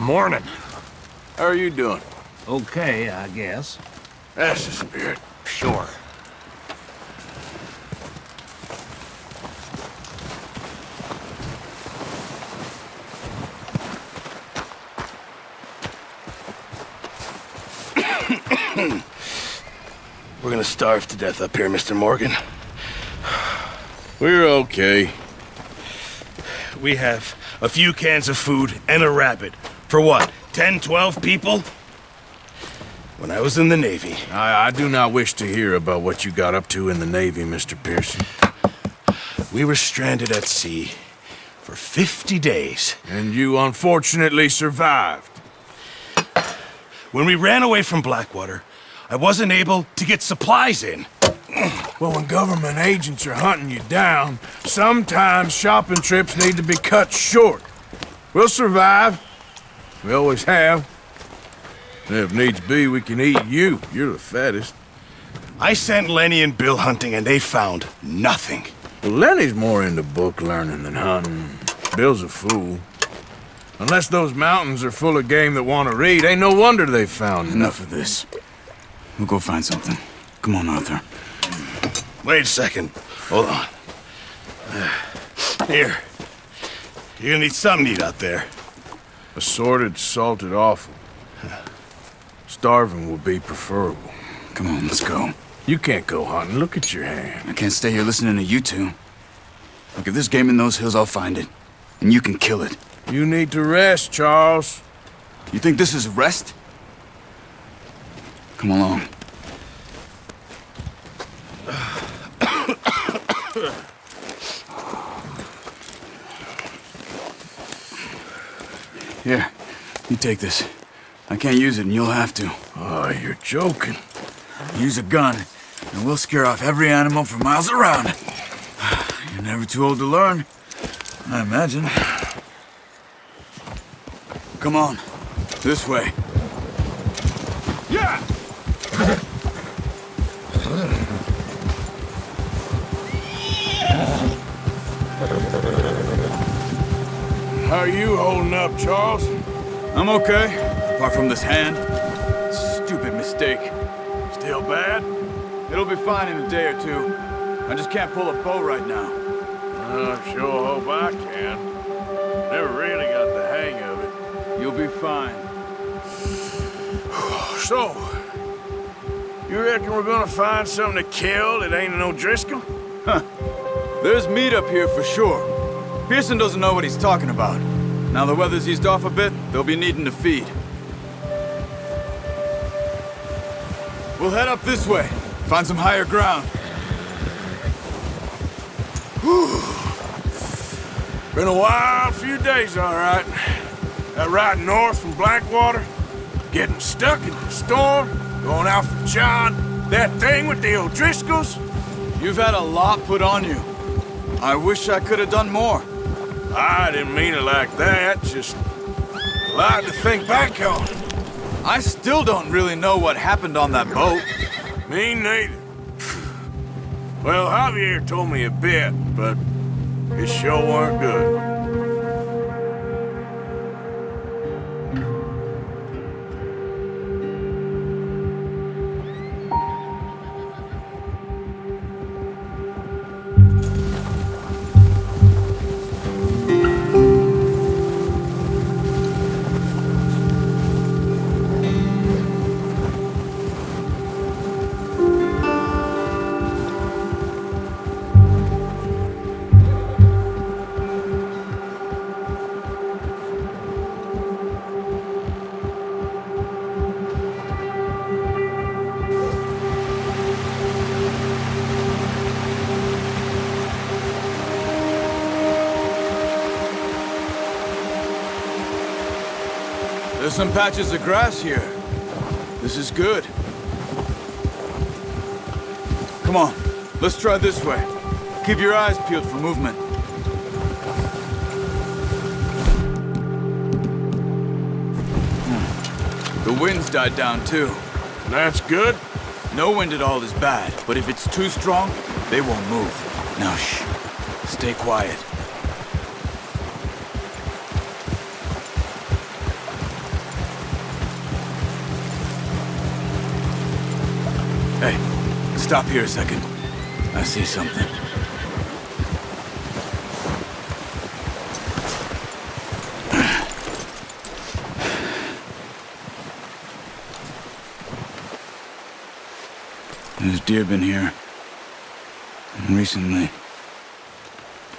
Morning. How are you doing? Okay, I guess. That's the spirit. Sure. We're gonna starve to death up here, Mr. Morgan. We're okay. We have a few cans of food and a rabbit. For what, 10, 12 people? When I was in the Navy... I do not wish to hear about what you got up to in the Navy, Mr. Pearson. We were stranded at sea for 50 days. And you unfortunately survived. When we ran away from Blackwater, I wasn't able to get supplies in. Well, when government agents are hunting you down, sometimes shopping trips need to be cut short. We'll survive. We always have. And if needs be, we can eat you. You're the fattest. I sent Lenny and Bill hunting, and they found nothing. Well, Lenny's more into book learning than hunting. Bill's a fool. Unless those mountains are full of game that want to read, ain't no wonder they found Enough of this. We'll go find something. Come on, Arthur. Wait a second. Hold on. Here. You're gonna need something to eat out there. Assorted, salted offal. Starving would be preferable. Come on, let's go. You can't go hunting. Look at your hand. I can't stay here listening to you two. Look, if there's game in those hills, I'll find it. And you can kill it. You need to rest, Charles. You think this is rest? Come along. Here, you take this. I can't use it, and you'll have to. Oh, you're joking. Use a gun, and we'll scare off every animal for miles around. You're never too old to learn, I imagine. Come on, this way. Yeah! How are you holding up, Charles? I'm okay, apart from this hand. Stupid mistake. Still bad? It'll be fine in a day or two. I just can't pull a bow right now. I sure hope I can. Never really got the hang of it. You'll be fine. So, you reckon we're gonna find something to kill that ain't no Driscoll? Huh. There's meat up here for sure. Pearson doesn't know what he's talking about. Now the weather's eased off a bit, they'll be needing to feed. We'll head up this way. Find some higher ground. Whew. Been a wild few days, all right. That ride north from Blackwater, getting stuck in the storm, going out for John, that thing with the O'Driscolls. You've had a lot put on you. I wish I could have done more. I didn't mean it like that, just a lot to think back on. I still don't really know what happened on that boat. Me neither. Well, Javier told me a bit, but it sure weren't good. There's some patches of grass here. This is good. Come on, let's try this way. Keep your eyes peeled for movement. The wind's died down too. That's good. No wind at all is bad, but if it's too strong, they won't move. Now shh, stay quiet. Hey, stop here a second. I see something. There's deer been here. Recently.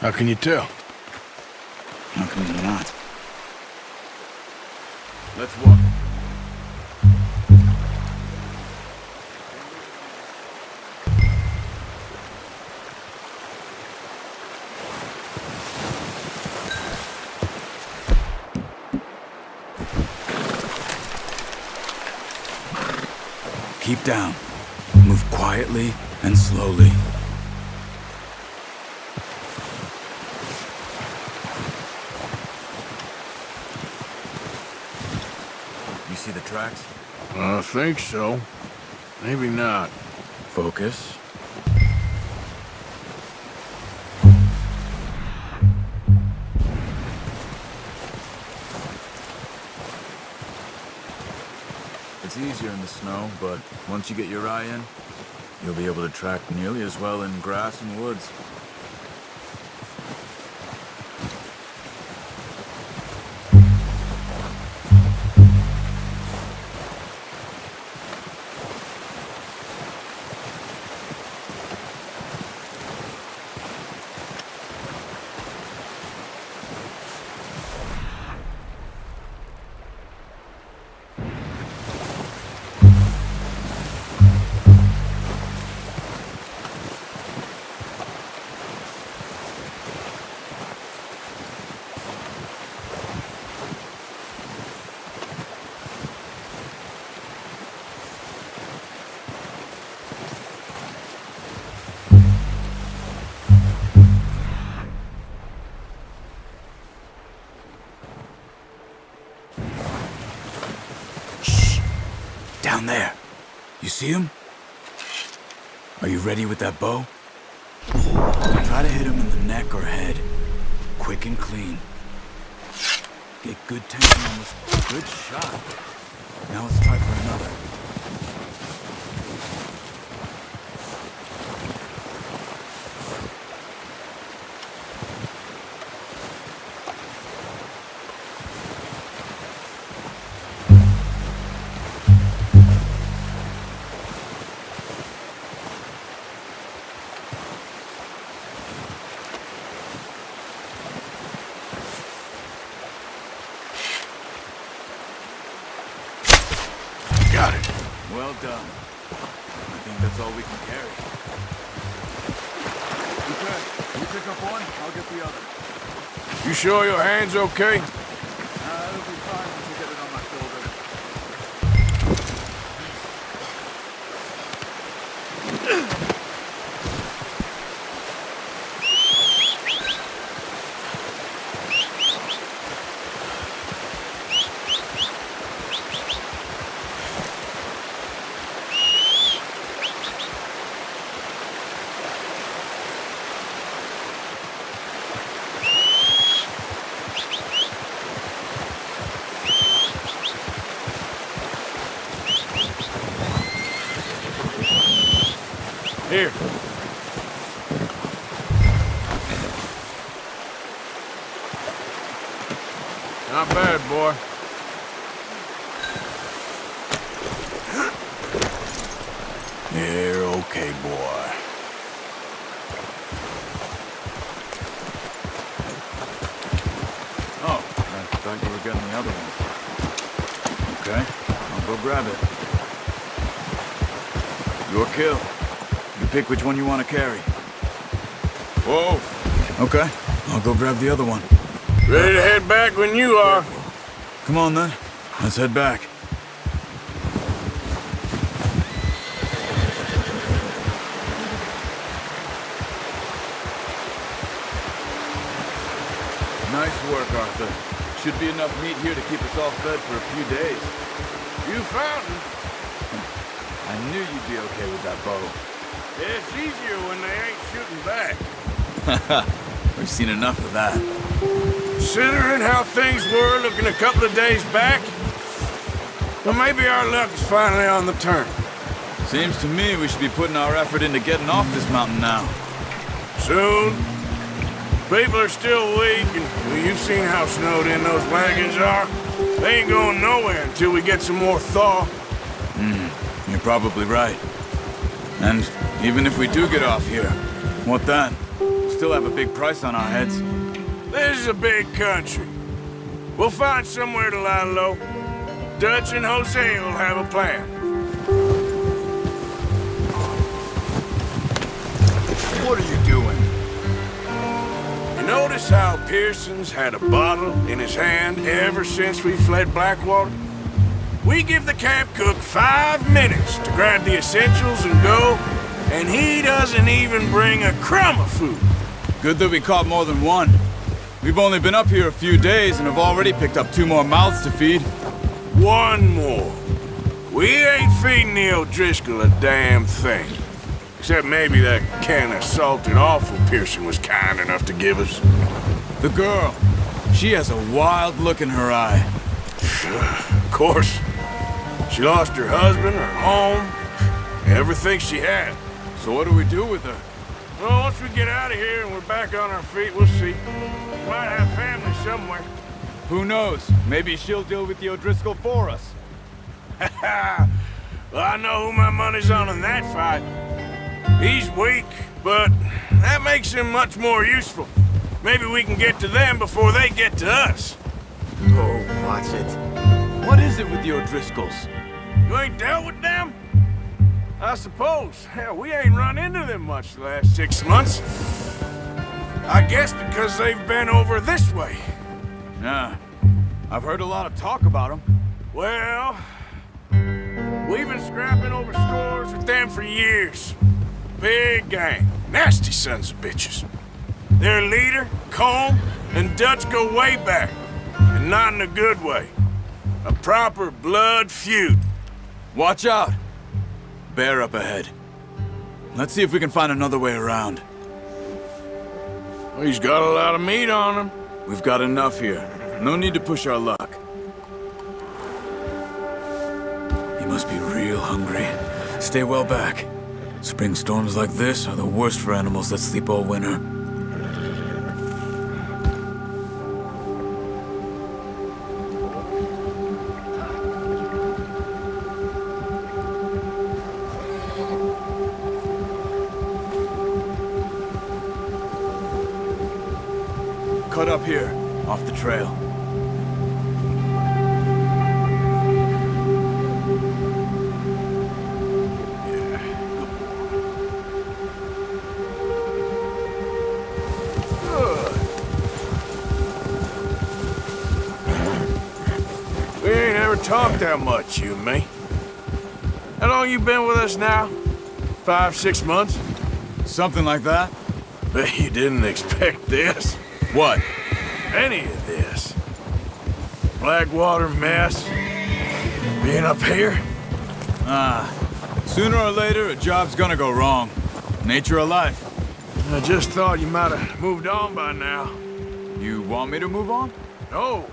How can you tell? How come you not? Let's walk. Keep down. Move quietly and slowly. You see the tracks? I think so. Maybe not. Focus. It's easier in the snow, but once you get your eye in, you'll be able to track nearly as well in grass and woods. Down there. You see him? Are you ready with that bow? Try to hit him in the neck or head. Quick and clean. Get good tension on this. Good shot. Now let's try for another. Got it. Well done. I think that's all we can carry. Okay, you pick up one, I'll get the other. You sure your hand's okay? It'll be fine once you get it on my shoulder. Here. Not bad, boy. You're okay, boy. Oh, I thought you were getting the other one. Okay, I'll go grab it. Your kill. You pick which one you want to carry. Whoa. Okay, I'll go grab the other one. Ready to head back when you are. Come on then, let's head back. Nice work, Arthur. Should be enough meat here to keep us all fed for a few days. You found him. I knew you'd be okay with that bow. It's easier when they ain't shooting back. We've seen enough of that. Considering how things were looking a couple of days back, well, maybe our luck is finally on the turn. Seems to me we should be putting our effort into getting off this mountain now. Soon. People are still weak, and well, you've seen how snowed in those wagons are. They ain't going nowhere until we get some more thaw. You're probably right. And even if we do get off here, what then? We still have a big price on our heads. This is a big country. We'll find somewhere to lie low. Dutch and Jose will have a plan. What are you doing? You notice how Pearson's had a bottle in his hand ever since we fled Blackwater? We give the camp cook 5 minutes to grab the essentials and go, and he doesn't even bring a crumb of food. Good that we caught more than one. We've only been up here a few days and have already picked up 2 more mouths to feed. 1 more. We ain't feeding the O'Driscoll a damn thing. Except maybe that can of salted offal Pearson was kind enough to give us. The girl. She has a wild look in her eye. Of course. She lost her husband, her home, everything she had. So what do we do with her? Well, once we get out of here and we're back on our feet, we'll see. We might have family somewhere. Who knows? Maybe she'll deal with the O'Driscoll for us. Well, I know who my money's on in that fight. He's weak, but that makes him much more useful. Maybe we can get to them before they get to us. Oh, watch it. What is it with the O'Driscolls? You ain't dealt with them? I suppose. Hell, we ain't run into them much the last 6 months. I guess because they've been over this way. Yeah. I've heard a lot of talk about them. Well, we've been scrapping over scores with them for years. Big gang. Nasty sons of bitches. Their leader, Combe, and Dutch go way back. And not in a good way. A proper blood feud. Watch out! Bear up ahead. Let's see if we can find another way around. Well, he's got a lot of meat on him. We've got enough here. No need to push our luck. He must be real hungry. Stay well back. Spring storms like this are the worst for animals that sleep all winter. Cut up here, off the trail. We ain't ever talked that much, you and me. How long you been with us now? 5, 6 months? Something like that? Bet you didn't expect this. What? Any of this. Blackwater mess. Being up here. Sooner or later, a job's gonna go wrong. Nature of life. I just thought you might have moved on by now. You want me to move on? No.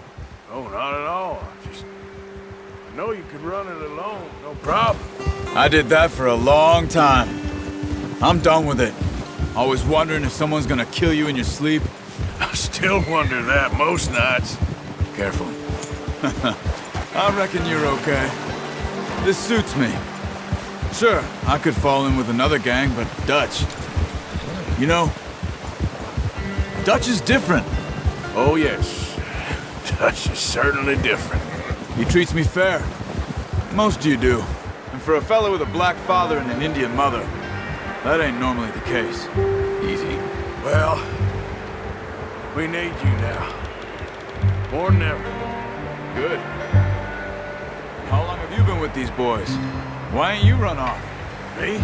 No, not at all. I know you could run it alone, no problem. I did that for a long time. I'm done with it. Always wondering if someone's gonna kill you in your sleep. I still wonder that most nights. Careful. I reckon you're okay. This suits me. Sure, I could fall in with another gang, but Dutch... You know, Dutch is different. Oh, yes. Dutch is certainly different. He treats me fair. Most of you do. And for a fella with a black father and an Indian mother, that ain't normally the case. Easy. Well, we need you now. More than ever. Good. How long have you been with these boys? Why ain't you run off? Me?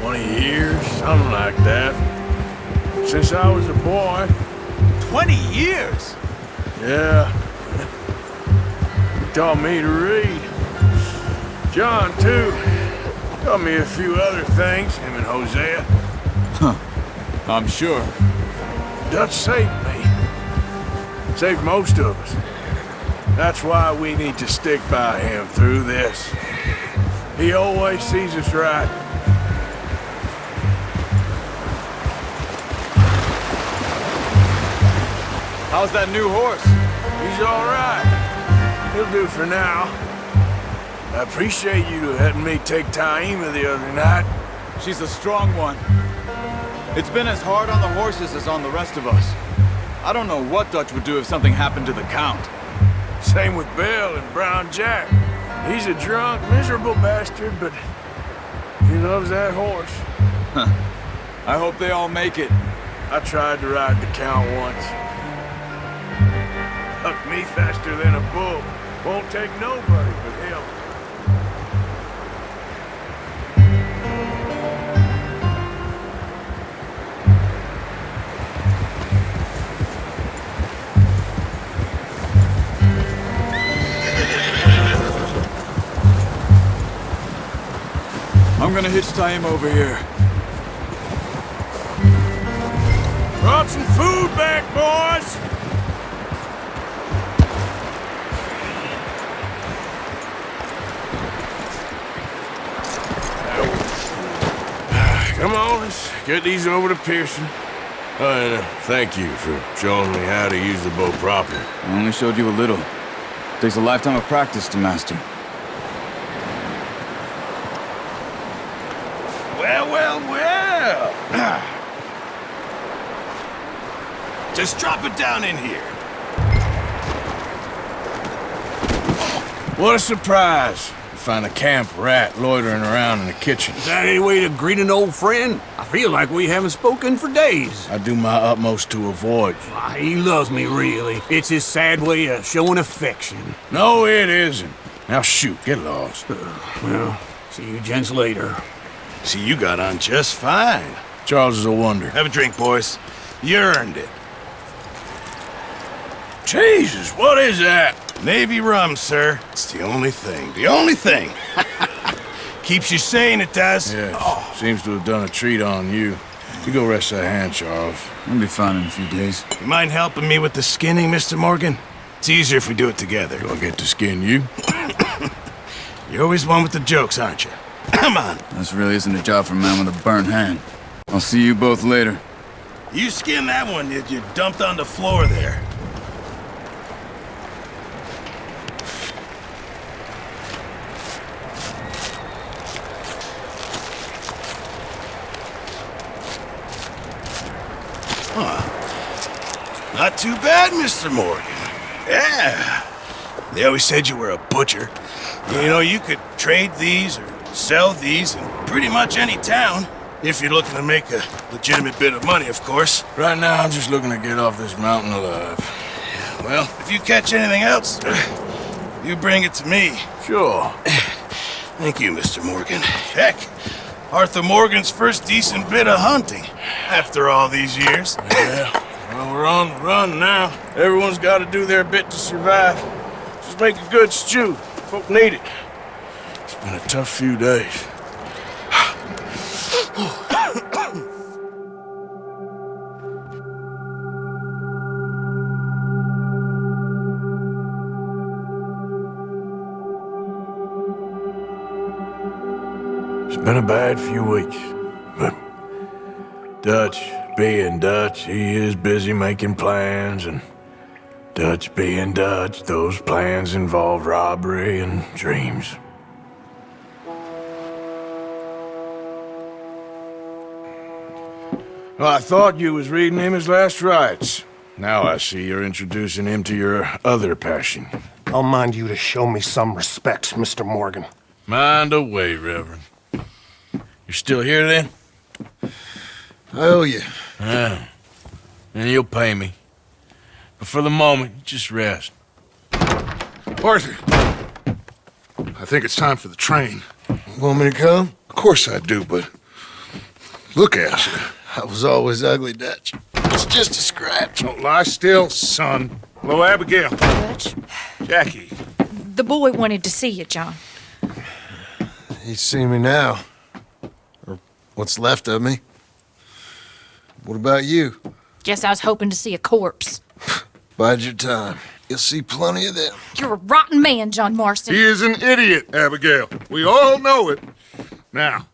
20 years, something like that. Since I was a boy. 20 years? Yeah. He taught me to read. John, too. Taught me a few other things, him and Hosea. I'm sure. Dutch saved me. Saved most of us. That's why we need to stick by him through this. He always sees us right. How's that new horse? He's all right. He'll do for now. I appreciate you letting me take Taima the other night. She's a strong one. It's been as hard on the horses as on the rest of us. I don't know what Dutch would do if something happened to the Count. Same with Bill and Brown Jack. He's a drunk, miserable bastard, but he loves that horse. I hope they all make it. I tried to ride the Count once. Hucked me faster than a bull. Won't take nobody but him. I'm gonna hitch him over here. Brought some food back, boys! Come on, let's get these over to Pearson. And thank you for showing me how to use the bow properly. I only showed you a little. Takes a lifetime of practice to master. Well. Just drop it down in here. What a surprise. To find a camp rat loitering around in the kitchen. Is that any way to greet an old friend? I feel like we haven't spoken for days. I do my utmost to avoid you. Why, he loves me, really. It's his sad way of showing affection. No, it isn't. Now shoot, get lost. Well, see you gents later. See, you got on just fine. Charles is a wonder. Have a drink, boys. You earned it. Jesus, what is that? Navy rum, sir. It's the only thing. The only thing. Keeps you sane, it does. Yeah, seems to have done a treat on you. You go rest that hand, Charles. I'll be fine in a few days. You mind helping me with the skinning, Mr. Morgan? It's easier if we do it together. Do I get to skin you? You're always one with the jokes, aren't you? Come on. This really isn't a job for a man with a burnt hand. I'll see you both later. You skinned that one that you dumped on the floor there. Not too bad, Mr. Morgan. Yeah. They always said you were a butcher. You know, you could trade these or sell these in pretty much any town. If you're looking to make a legitimate bit of money, of course. Right now, I'm just looking to get off this mountain alive. Well, if you catch anything else, you bring it to me. Sure. Thank you, Mr. Morgan. Heck, Arthur Morgan's first decent bit of hunting after all these years. Yeah. Well, we're on the run now. Everyone's got to do their bit to survive. Just make a good stew. Folk need it. It's been a tough few days. It's been a bad few weeks, but Dutch being Dutch, he is busy making plans, and Dutch being Dutch, those plans involve robbery and dreams. Well, I thought you was reading him his last rites. Now I see you're introducing him to your other passion. I'll mind you to show me some respect, Mr. Morgan. Mind away, Reverend. You're still here, then? I owe you. Yeah. And you'll pay me. But for the moment, just rest. Arthur, I think it's time for the train. Want me to come? Of course I do, but look at you. I was always ugly, Dutch. It's just a scratch. Don't lie still, son. Hello, Abigail. Dutch, Jackie. the boy wanted to see you, John. He's seen me now. Or what's left of me. What about you? Guess I was hoping to see a corpse. Bide your time. You'll see plenty of them. You're a rotten man, John Marston. He is an idiot, Abigail. We all know it. Now,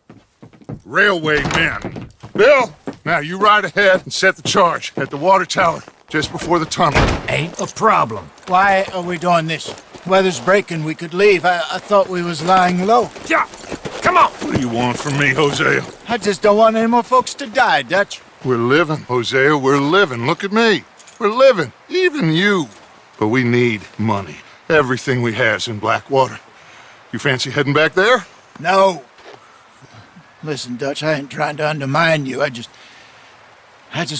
railway men. Bill, now you ride ahead and set the charge at the water tower just before the tunnel. Ain't a problem. Why are we doing this? Weather's breaking. We could leave. I thought we was lying low. Yeah, come on. What do you want from me, Hosea? I just don't want any more folks to die, Dutch. We're living, Hosea. We're living. Look at me. We're living. Even you. But we need money. Everything we has in Blackwater. You fancy heading back there? No. Listen, Dutch, I ain't trying to undermine you. I just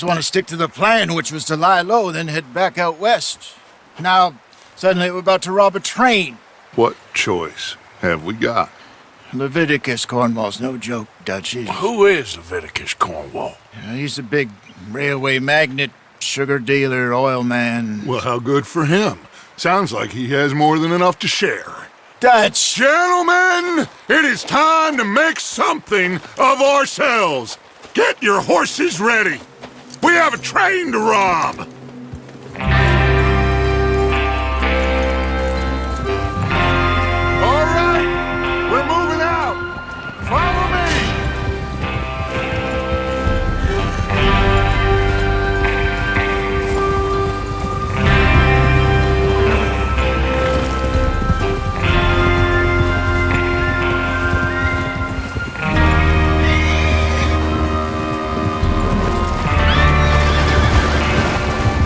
want to stick to the plan, which was to lie low, then head back out west. Now, suddenly we're about to rob a train. What choice have we got? Leviticus Cornwall's no joke, Dutch. Who is Leviticus Cornwall? He's a big railway magnate, sugar dealer, oil man. Well, how good for him. Sounds like he has more than enough to share. Dutch! Gentlemen, it is time to make something of ourselves. Get your horses ready. We have a train to rob. All right, we're moving out. Follow me.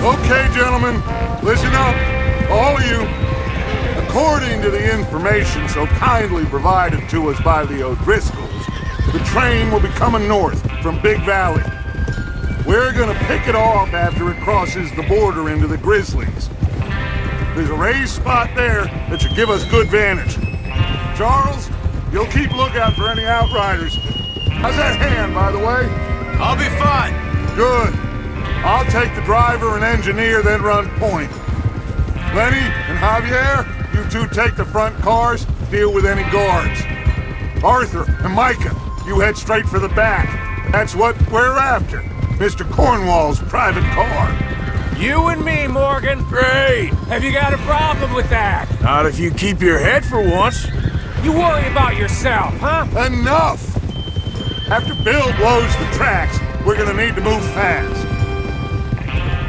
Okay, gentlemen, listen up, all of you. According to the information so kindly provided to us by the O'Driscolls, the train will be coming north from Big Valley. We're gonna pick it off after it crosses the border into the Grizzlies. There's a raised spot there that should give us good vantage. Charles, you'll keep lookout for any outriders. How's that hand, by the way? I'll be fine. Good. I'll take the driver and engineer, then run point. Lenny and Javier, you two take the front cars, deal with any guards. Arthur and Micah, you head straight for the back. That's what we're after. Mr. Cornwall's private car. You and me, Morgan. Great. Have you got a problem with that? Not if you keep your head for once. You worry about yourself, huh? Enough! After Bill blows the tracks, we're gonna need to move fast.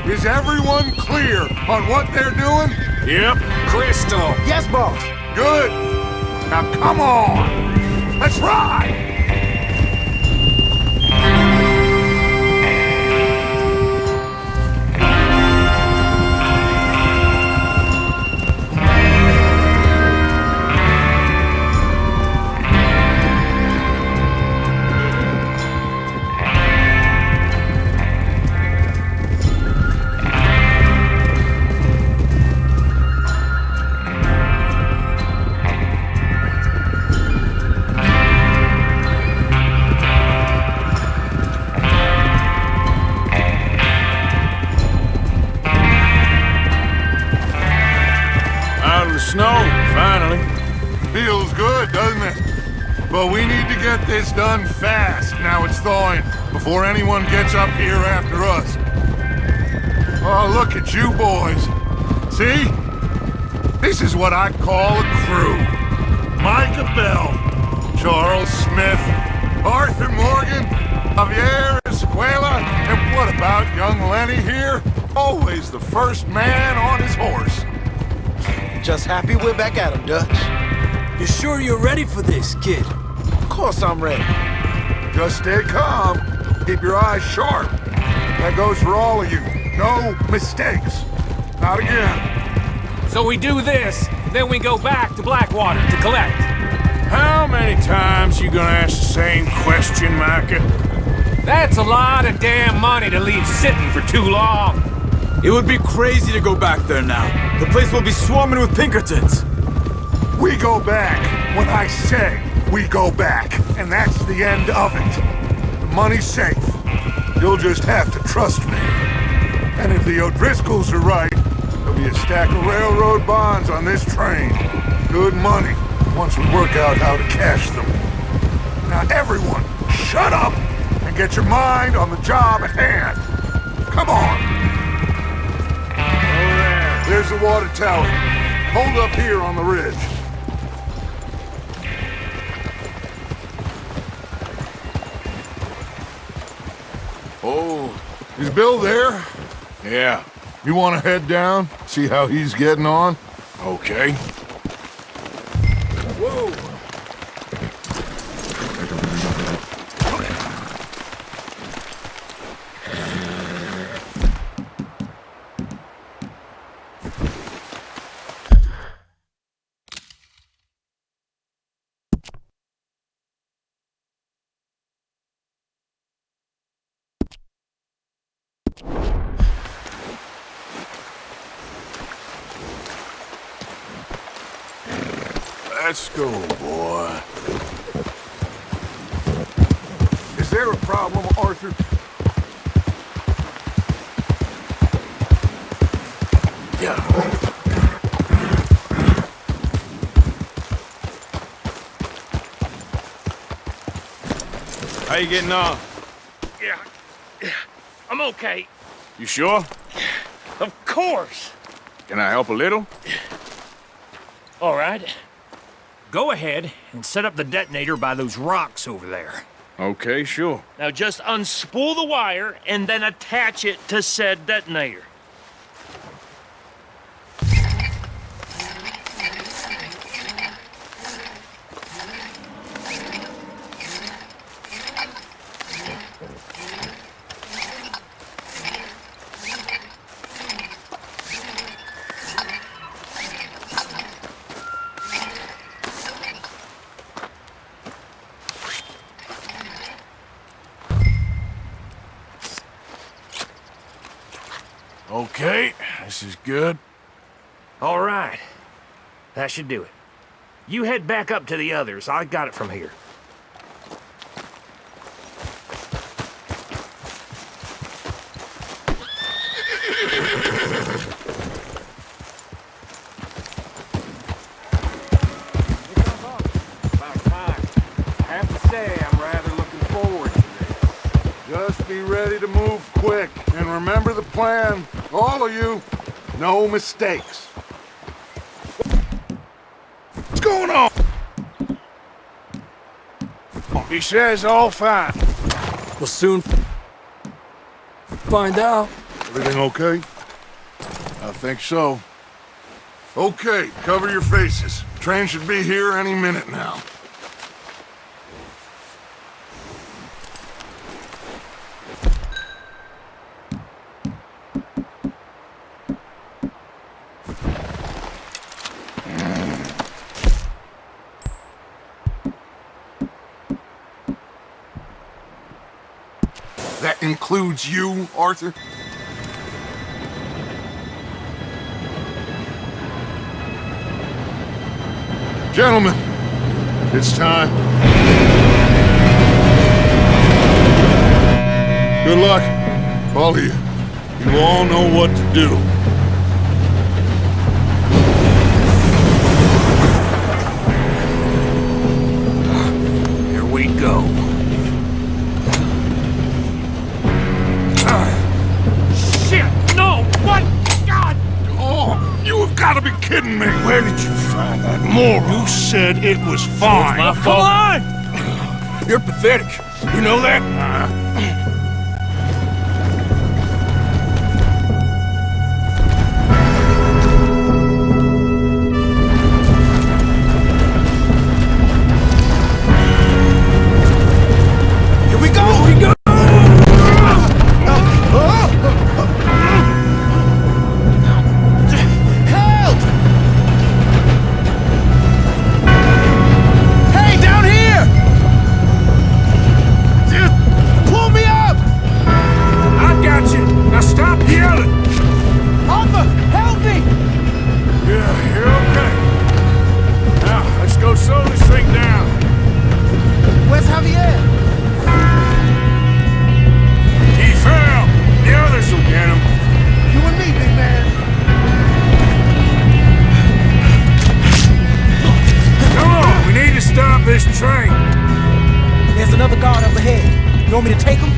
Is everyone clear on what they're doing? Yep. Crystal. Yes, boss. Good. Now come on. Let's ride. Snow, finally. Feels good, doesn't it? But we need to get this done fast now it's thawing, before anyone gets up here after us. Oh, look at you boys. See? This is what I call a crew. Micah Bell, Charles Smith, Arthur Morgan, Javier Escuela, and what about young Lenny here? Always the first man on his horse. Just happy we're back at him, Dutch. You sure you're ready for this, kid? Of course I'm ready. Just stay calm. Keep your eyes sharp. That goes for all of you. No mistakes. Not again. So we do this, then we go back to Blackwater to collect. How many times you gonna ask the same question, Micah? That's a lot of damn money to leave sitting for too long. It would be crazy to go back there now. The place will be swarming with Pinkertons. We go back when I say we go back, and that's the end of it. The money's safe. You'll just have to trust me. And if the O'Driscolls are right, there'll be a stack of railroad bonds on this train. Good money, once we work out how to cash them. Now everyone, shut up and get your mind on the job at hand. Come on. There's the water tower. Hold up here on the ridge. Oh, Is Bill there? yeah. You want to head down? See how he's getting on? Okay. Whoa! Let's go, boy. Is there a problem, Arthur? Yeah. How you getting on? Yeah, I'm okay. You sure? Of course. Can I help a little? All right. Go ahead and set up the detonator by those rocks over there. Okay, sure. Now just unspool the wire and then attach it to said detonator. Okay, this is good. All right. That should do it. You head back up to the others. I got it from here. About time. I have to say, I'm rather looking forward to this. Just be ready to move quick, and remember the plan. All of you, no mistakes. What's going on? He says all fine. We'll soon find out. Everything okay? I think so. Okay, cover your faces. Train should be here any minute now. That includes you, Arthur? Gentlemen, it's time. Good luck, all of you. You all know what to do. Here we go. Shit! No! What? God! Oh, you have got to be kidding me! Where did you find that moron? You said it was fine. My Come fault. on! You're pathetic. You know that? Here we go! Here we go! Help! Hey, down here! Pull me up! I got you. Now stop yelling. Arthur, help me! Yeah, you're okay. Now, let's go slow this thing down. Where's Javier? He fell. The others will get him. You and me, big man. Come on, we need to stop this train. There's another guard up ahead. You want me to take him?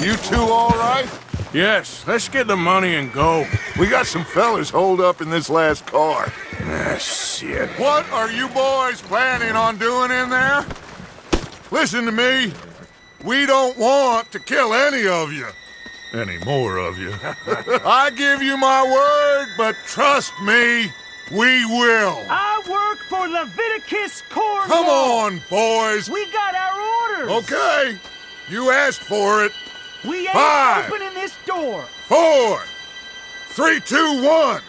You two all right? Yes, let's get the money and go. We got some fellas holed up in this last car. Ah, shit. What are you boys planning on doing in there? Listen to me. We don't want to kill any of you. Any more of you. I give you my word, but trust me, we will. I work for Leviticus Cornwall. Come on, boys. We got our orders. Okay. You asked for it. We ain't 5, opening this door. 4, 3, 2, 1.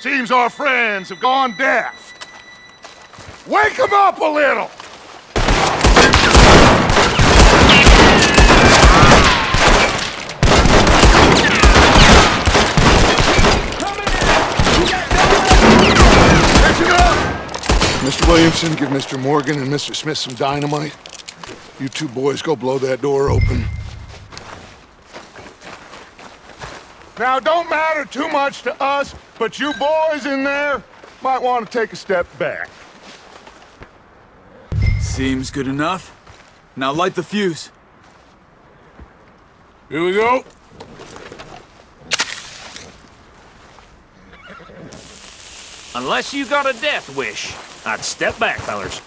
Seems our friends have gone deaf. Wake them up a little. Mr. Williamson, give Mr. Morgan and Mr. Smith some dynamite. You two boys go blow that door open. Now, it don't matter too much to us, but you boys in there might want to take a step back. Seems good enough. Now light the fuse. Here we go. Unless you got a death wish, I'd step back, fellers.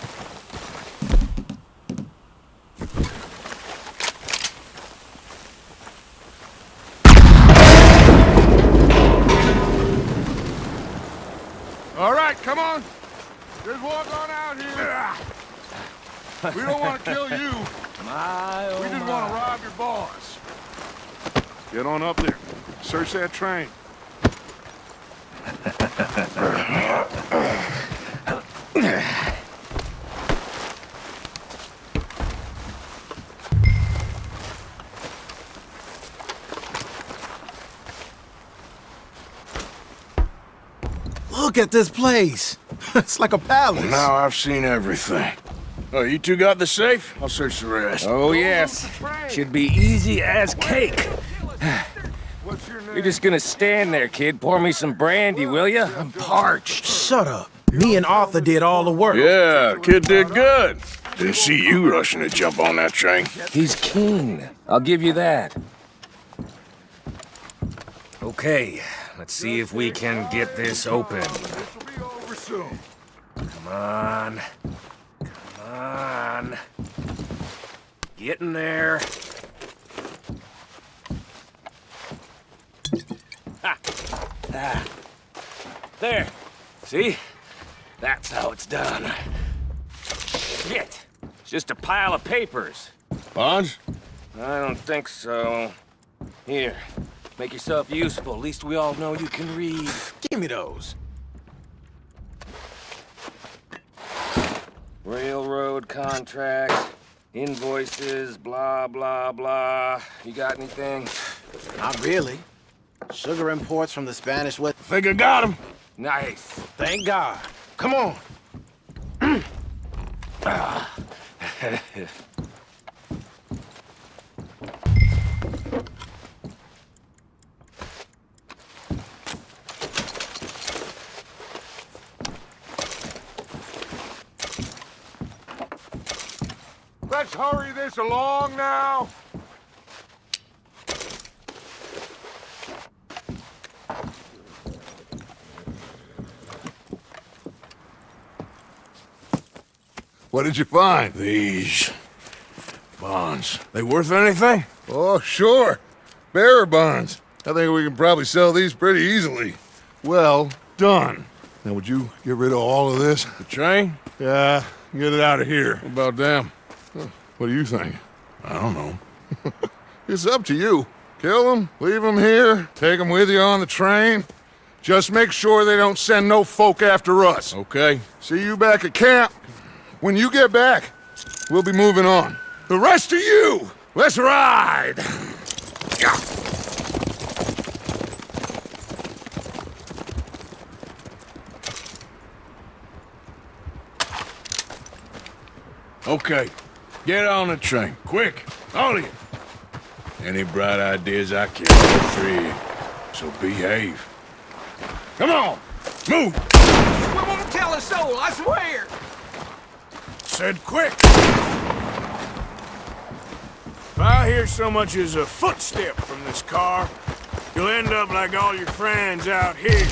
All right, come on. Just walk on out here. We don't want to kill you. We just want to rob your boss. Get on up there. Search that train. Look at this place. It's like a palace. Now I've seen everything. Oh, you two got the safe? I'll search the rest. Oh, yes. Should be easy as cake. What's your name? You're just gonna stand there, kid. Pour me some brandy, will ya? I'm parched. Shut up. Me and Arthur did all the work. Yeah, kid did good. Didn't see you rushing to jump on that train. He's keen. I'll give you that. Okay, let's see if we can get this open. This will be over soon. Come on. Come on. Get in there. Ha! Ah. There. See? That's how it's done. Shit. It's just a pile of papers. Bonds? I don't think so. Here. Make yourself useful. At least we all know you can read. Give me those. Railroad contracts, invoices, blah, blah, blah. You got anything? Not really. Sugar imports from the Spanish West. Think I got him. Nice. Thank God. Come on. Let's hurry this along now. What did you find? These bonds. They worth anything? Oh, sure. Bearer bonds. I think we can probably sell these pretty easily. Well done. Now, would you get rid of all of this? The train? Yeah, get it out of here. What about them? What do you think? I don't know. It's up to you. Kill them, leave them here, take them with you on the train. Just make sure they don't send no folk after us. Okay. See you back at camp. When you get back, we'll be moving on. The rest of you, let's ride! Okay. Get on the train. Quick. All of you. Any bright ideas, I kill all three. So behave. Come on. Move. We won't tell a soul, I swear. Said quick. I hear so much as a footstep from this car, you'll end up like all your friends out here.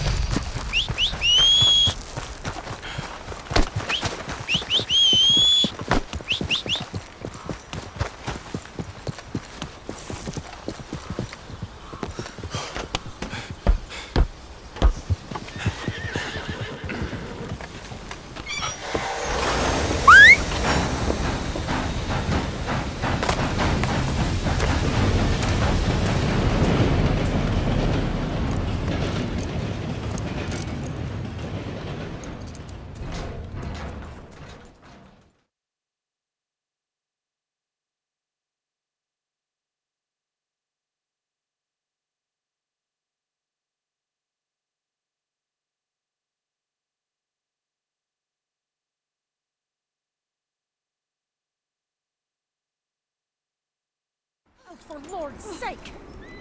Oh, for Lord's sake!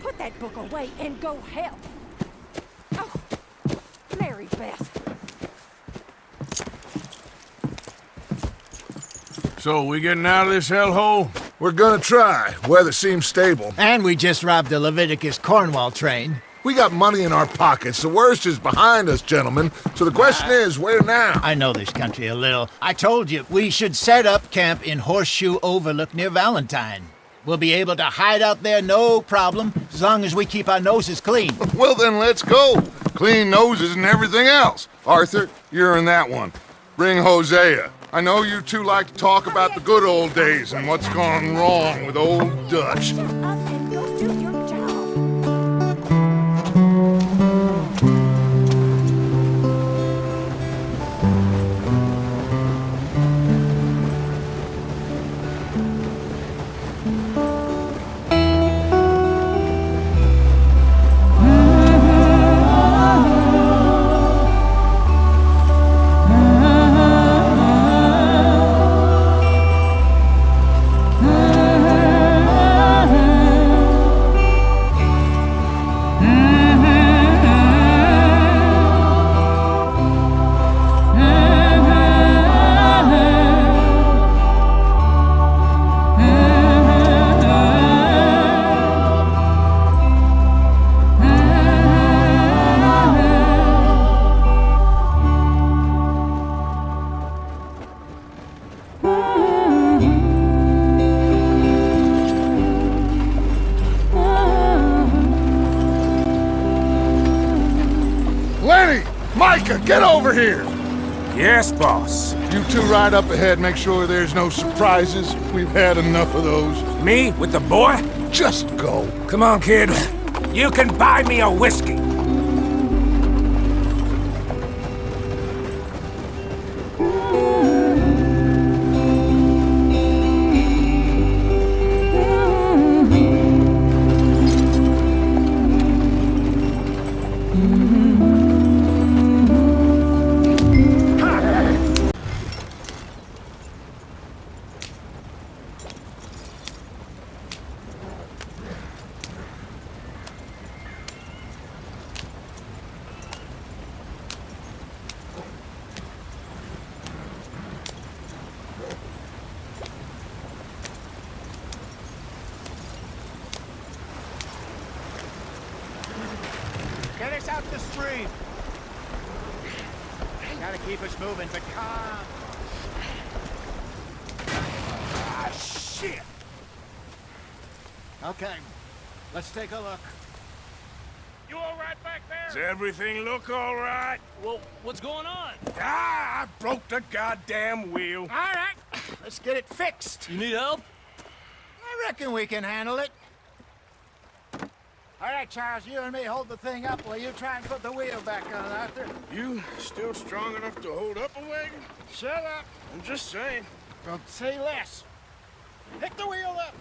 Put that book away and go help! Oh, Mary Beth. So, we getting out of this hellhole? We're gonna try. Weather seems stable. And we just robbed the Leviticus Cornwall train. We got money in our pockets. The worst is behind us, gentlemen. So the question is, where now? I know this country a little. I told you, we should set up camp in Horseshoe Overlook near Valentine. We'll be able to hide out there no problem, as long as we keep our noses clean. Well, then let's go. Clean noses and everything else. Arthur, you're in that one. Bring Hosea. I know you two like to talk about the good old days and what's gone wrong with old Dutch. Shut up and go do your job. Micah, get over here! Yes, boss. You two ride up ahead, make sure there's no surprises. We've had enough of those. Me with the boy? Just go. Come on, kid. You can buy me a whiskey. Get us out the stream. Gotta keep us moving, but calm. Ah, shit. Okay, let's take a look. You all right back there? Does everything look all right? Well, what's going on? Ah, I broke the goddamn wheel. All right, let's get it fixed. You need help? I reckon we can handle it. All right, Charles, you and me hold the thing up while you try and put the wheel back on, Arthur. You still strong enough to hold up a wagon? Shut up. I'm just saying. Don't say less. Pick the wheel up.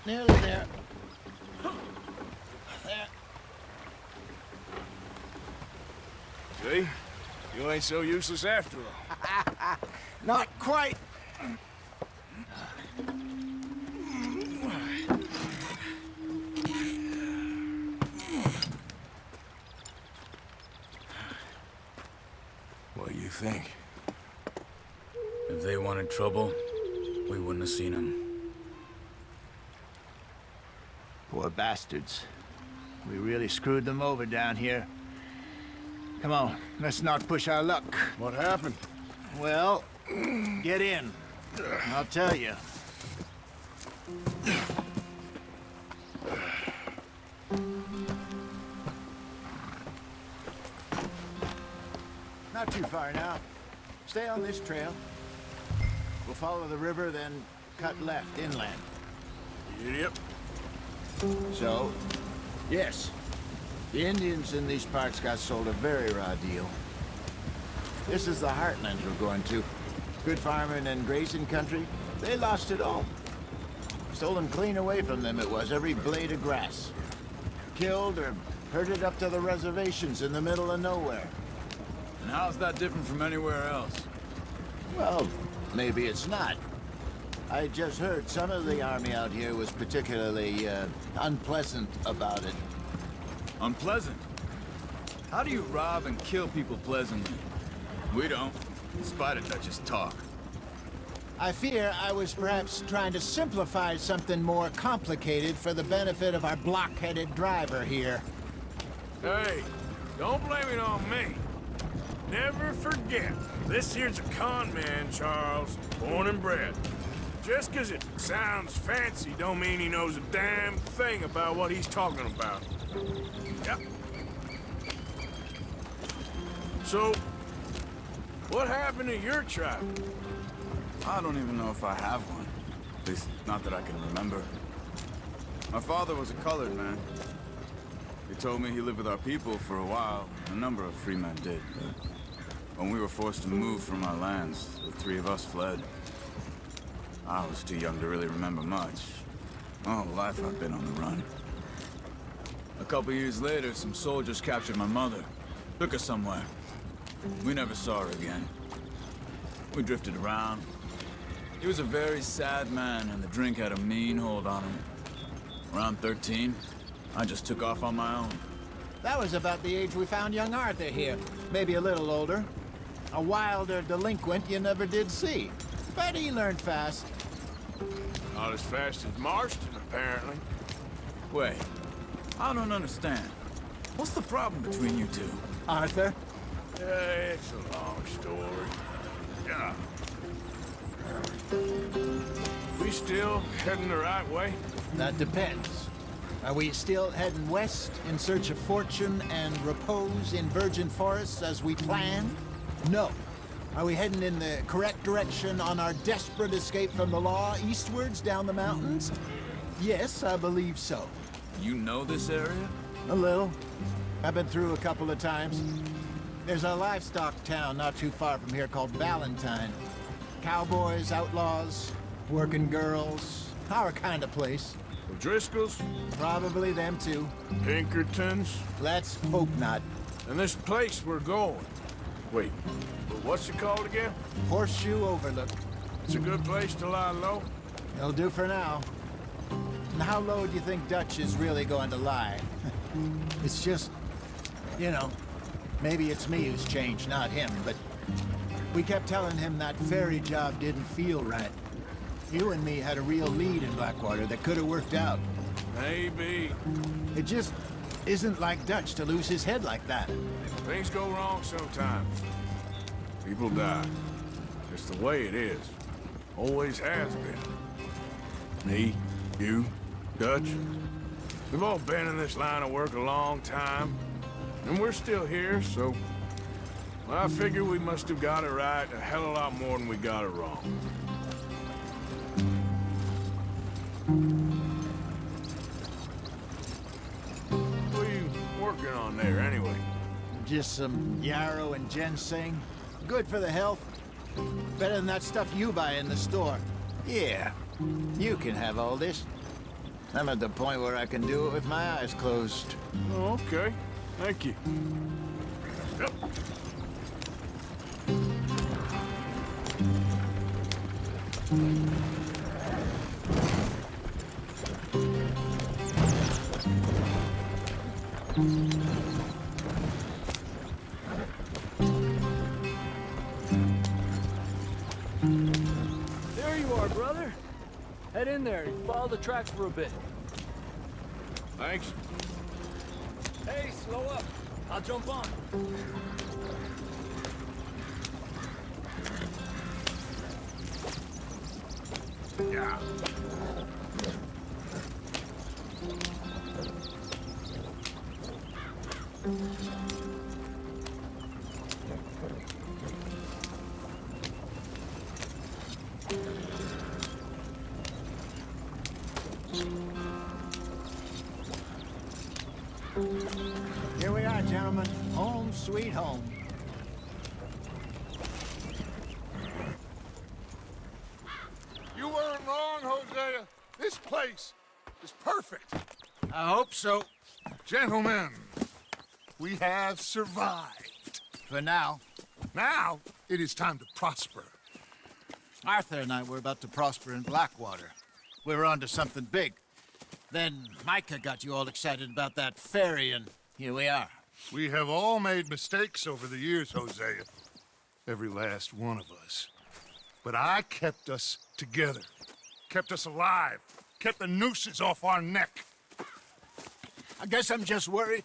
Nearly there. There. See? You ain't so useless after all. Not quite. What do you think? If they wanted trouble, we wouldn't have seen them. Poor bastards. We really screwed them over down here. Come on, let's not push our luck. What happened? Well, get in. I'll tell you. Not too far now. Stay on this trail. We'll follow the river, then cut left inland. Yep. So, yes, the Indians in these parts got sold a very raw deal. This is the heartlands we're going to. Good farming and grazing country, they lost it all. Stolen clean away from them it was, every blade of grass. Killed or herded up to the reservations in the middle of nowhere. And how's that different from anywhere else? Well, maybe it's not. I just heard some of the army out here was particularly unpleasant about it. Unpleasant? How do you rob and kill people pleasantly? We don't, in spite of Dutch's talk. I fear I was perhaps trying to simplify something more complicated for the benefit of our block-headed driver here. Hey, don't blame it on me. Never forget, this here's a con man, Charles, born and bred. Just 'cause it sounds fancy don't mean he knows a damn thing about what he's talking about. Yep. So, what happened to your tribe? I don't even know if I have one. At least, not that I can remember. My father was a colored man. He told me he lived with our people for a while. A number of free men did, but when we were forced to move from our lands, the three of us fled. I was too young to really remember much. My whole life I've been on the run. A couple years later, some soldiers captured my mother. Took her somewhere. We never saw her again. We drifted around. He was a very sad man, and the drink had a mean hold on him. Around 13, I just took off on my own. That was about the age we found young Arthur here. Maybe a little older. A wilder delinquent you never did see. But he learned fast. Not as fast as Marston, apparently. Wait, I don't understand. What's the problem between you two? Arthur? It's a long story. Yeah. We still heading the right way? That depends. Are we still heading west in search of fortune and repose in virgin forests as we planned? No. Are we heading in the correct direction on our desperate escape from the law eastwards down the mountains? Yes, I believe so. You know this area? A little. I've been through a couple of times. There's a livestock town not too far from here called Valentine. Cowboys, outlaws, working girls, our kind of place. The Driscolls? Probably them too. Pinkertons? Let's hope not. And this place we're going. Wait, but what's it called again? Horseshoe Overlook. It's a good place to lie low? It'll do for now. And how low do you think Dutch is really going to lie? It's just, you know, maybe it's me who's changed, not him, but we kept telling him that ferry job didn't feel right. You and me had a real lead in Blackwater that could have worked out. Maybe. It just isn't like Dutch to lose his head like that. Things go wrong sometimes. People die. It's the way it is. Always has been. Me, you, Dutch. We've all been in this line of work a long time. And we're still here, so... well, I figure we must have got it right a hell of a lot more than we got it wrong. What are you working on there, anyway? Just some yarrow and ginseng. Good for the health. Better than that stuff you buy in the store. Yeah, you can have all this. I'm at the point where I can do it with my eyes closed. Oh, okay. Thank you. Yep. Head in there and follow the tracks for a bit. Thanks. Hey, slow up. I'll jump on. Yeah. Here we are, gentlemen. Home sweet home. You weren't wrong, Hosea. This place is perfect. I hope so. Gentlemen, we have survived. For now. Now, it is time to prosper. Arthur and I were about to prosper in Blackwater. We were onto something big. Then Micah got you all excited about that ferry, and here we are. We have all made mistakes over the years, Hosea. Every last one of us. But I kept us together. Kept us alive. Kept the nooses off our neck. I guess I'm just worried.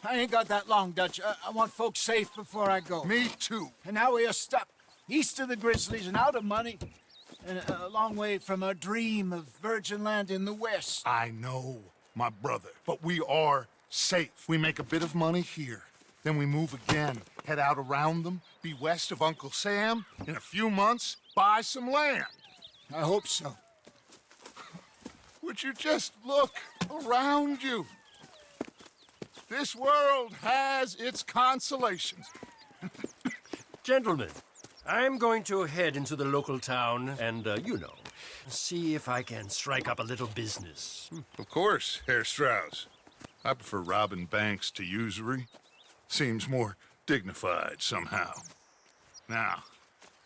I ain't got that long, Dutch. I want folks safe before I go. Me too. And now we are stuck, east of the Grizzlies and out of money, and a long way from our dream of virgin land in the west. I know, my brother, but we are safe. We make a bit of money here, then we move again, head out around them, be west of Uncle Sam, in a few months, buy some land. I hope so. Would you just look around you? This world has its consolations. Gentlemen, I'm going to head into the local town and, see if I can strike up a little business. Of course, Herr Strauss. I prefer robbing banks to usury. Seems more dignified somehow. Now,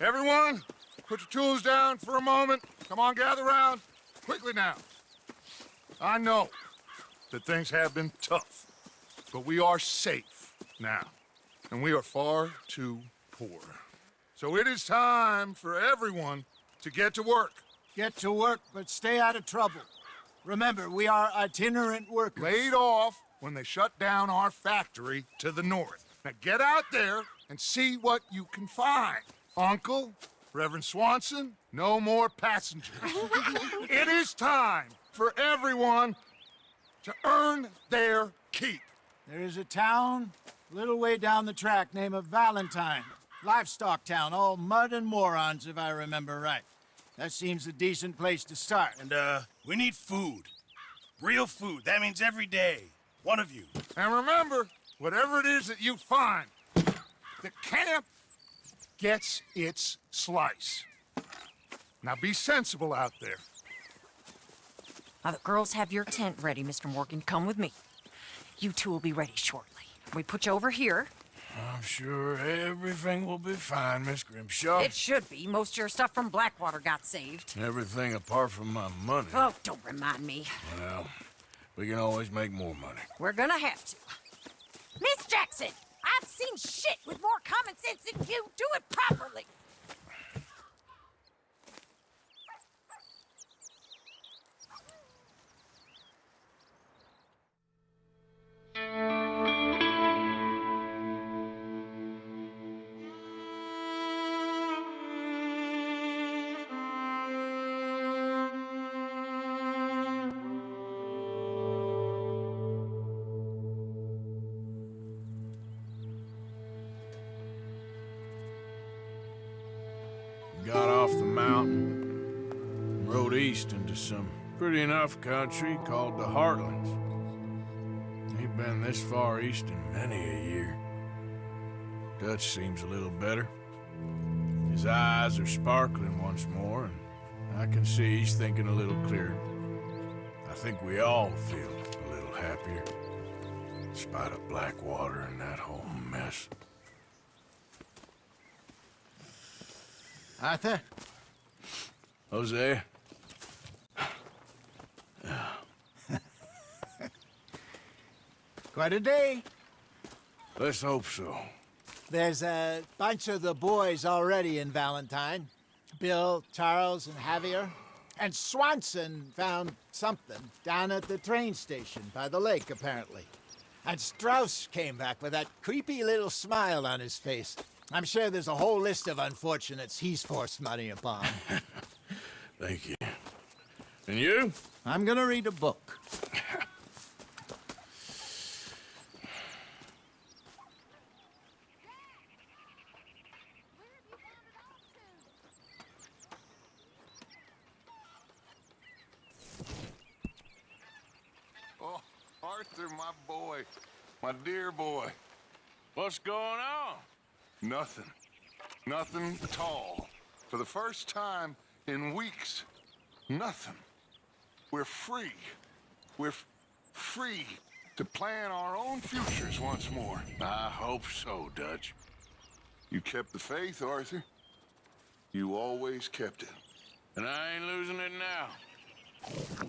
everyone, put your tools down for a moment. Come on, gather round. Quickly now. I know that things have been tough, but we are safe now, and we are far too poor. So it is time for everyone to get to work. Get to work, but stay out of trouble. Remember, we are itinerant workers. Laid off when they shut down our factory to the north. Now get out there and see what you can find. Uncle, Reverend Swanson, no more passengers. It is time for everyone to earn their keep. There is a town a little way down the track named Valentine. Livestock town, all mud and morons, if I remember right. That seems a decent place to start. And, we need food. Real food. That means every day. One of you. And remember, whatever it is that you find, the camp gets its slice. Now be sensible out there. Now, the girls have your tent ready, Mr. Morgan. Come with me. You two will be ready shortly. We put you over here. I'm sure everything will be fine, Miss Grimshaw. It should be. Most of your stuff from Blackwater got saved. Everything apart from my money. Oh, don't remind me. Well, we can always make more money. We're gonna have to. Miss Jackson, I've seen shit with more common sense than you. Do it properly. Got off the mountain, rode east into some pretty enough country called the Heartlands. Ain't been this far east in many a year. Dutch seems a little better. His eyes are sparkling once more, and I can see he's thinking a little clearer. I think we all feel a little happier, in spite of Blackwater and that whole mess. Arthur? Hosea? Quite a day. Let's hope so. There's a bunch of the boys already in Valentine. Bill, Charles, and Javier. And Swanson found something down at the train station by the lake, apparently. And Strauss came back with that creepy little smile on his face. I'm sure there's a whole list of unfortunates he's forced money upon. Thank you. And you? I'm gonna read a book. Oh, Arthur, my boy. My dear boy. What's going on? Nothing. Nothing at all. For the first time in weeks, nothing. We're free. We're free to plan our own futures once more. I hope so, Dutch. You kept the faith, Arthur. You always kept it. And I ain't losing it now.